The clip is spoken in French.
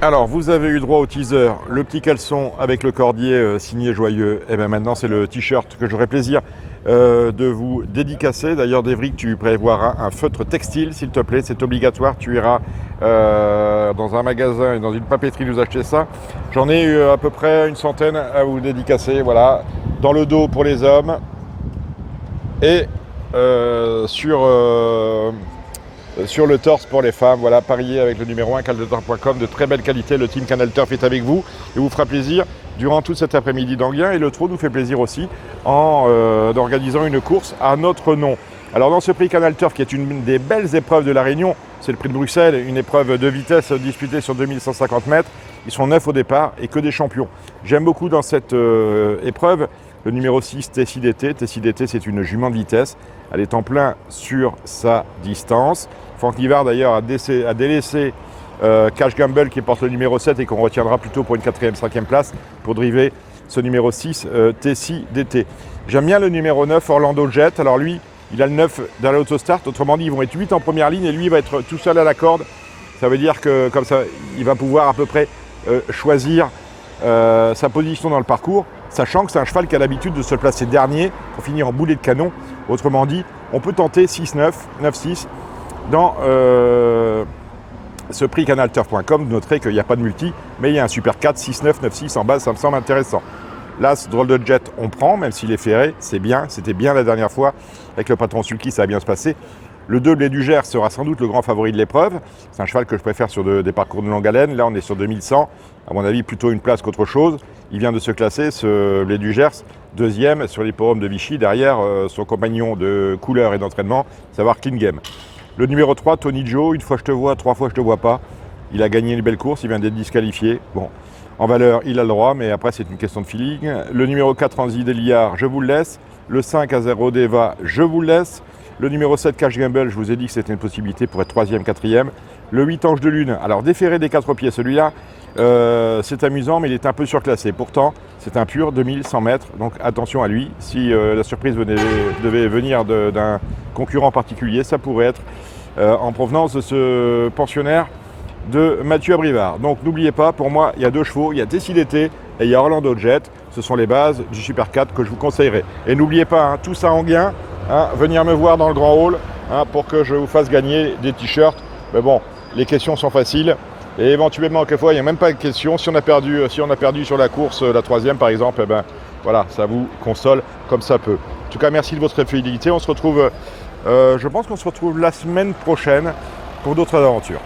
Alors, vous avez eu droit au teaser, le petit caleçon avec le cordier signé Joyeux. Et bien maintenant, c'est le t-shirt que j'aurai plaisir de vous dédicacer. D'ailleurs, Devric, tu prévoiras un feutre textile, s'il te plaît. C'est obligatoire. Tu iras dans un magasin et dans une papeterie nous acheter ça. J'en ai eu à peu près une centaine à vous dédicacer. Voilà, dans le dos pour les hommes et sur le torse pour les femmes. Voilà, pariez avec le numéro 1 canalturf.com, de très belle qualité. Le team Canal Turf est avec vous et vous fera plaisir durant tout cet après-midi d'Anguien. Et le trot nous fait plaisir aussi en organisant une course à notre nom. Alors dans ce prix Canal Turf, qui est une des belles épreuves de la Réunion, c'est le prix de Bruxelles, une épreuve de vitesse disputée sur 2150 mètres. Ils sont 9 au départ et que des champions. J'aime beaucoup dans cette épreuve le numéro 6, Tessidété. Tessidété, c'est une jument de vitesse. Elle est en plein sur sa distance. Franck Nivard, d'ailleurs, a délaissé Cash Gamble, qui porte le numéro 7 et qu'on retiendra plutôt pour une 4e, 5e place pour driver ce numéro 6, Tessidété. J'aime bien le numéro 9, Orlando Jet. Alors lui, il a le 9 dans l'autostart. Autrement dit, ils vont être 8 en première ligne et lui, il va être tout seul à la corde. Ça veut dire que comme ça, il va pouvoir à peu près choisir sa position dans le parcours, sachant que c'est un cheval qui a l'habitude de se placer dernier pour finir en boulet de canon. Autrement dit, on peut tenter 6-9, 9-6 dans ce prix canalturf.com. Noterez qu'il n'y a pas de multi, mais il y a un super 4, 6-9, 9-6 en base, ça me semble intéressant. Là, ce drôle de jet, on prend, même s'il est ferré, c'est bien, c'était bien la dernière fois. Avec le patron Sulky, ça a bien se passer. Le 2 Blé du Gers sera sans doute le grand favori de l'épreuve. C'est un cheval que je préfère sur des parcours de longue haleine. Là, on est sur 2100. À mon avis, plutôt une place qu'autre chose. Il vient de se classer, ce Blé du Gers, deuxième sur l'hippodrome de Vichy, derrière son compagnon de couleur et d'entraînement, savoir Clean Game. Le numéro 3, Tony Joe, une fois je te vois, 3 fois je te vois pas. Il a gagné une belle course, il vient d'être disqualifié. Bon, en valeur, il a le droit, mais après, c'est une question de feeling. Le numéro 4, Anzi Deliard, je vous le laisse. Le 5, Azero Deva, je vous le laisse. Le numéro 7, Cash Gamble, je vous ai dit que c'était une possibilité pour être 3e, 4e. Le 8, Ange de Lune, alors déféré des 4 pieds, celui-là, c'est amusant, mais il est un peu surclassé. Pourtant, c'est un pur 2100 mètres, donc attention à lui. Si la surprise devait venir d'un concurrent particulier, ça pourrait être en provenance de ce pensionnaire de Mathieu Abrivard. Donc n'oubliez pas, pour moi, il y a 2 chevaux, il y a Tessidété et il y a Orlando Jet. Ce sont les bases du Super 4 que je vous conseillerais. Et n'oubliez pas, tout ça en gain, venir me voir dans le grand hall pour que je vous fasse gagner des t-shirts. Mais bon, les questions sont faciles. Et éventuellement, quelquefois, il n'y a même pas de questions. Si on a perdu sur la course, la 3e par exemple, voilà, ça vous console comme ça peut. En tout cas, merci de votre fidélité. On se retrouve, je pense qu'on se retrouve la semaine prochaine pour d'autres aventures.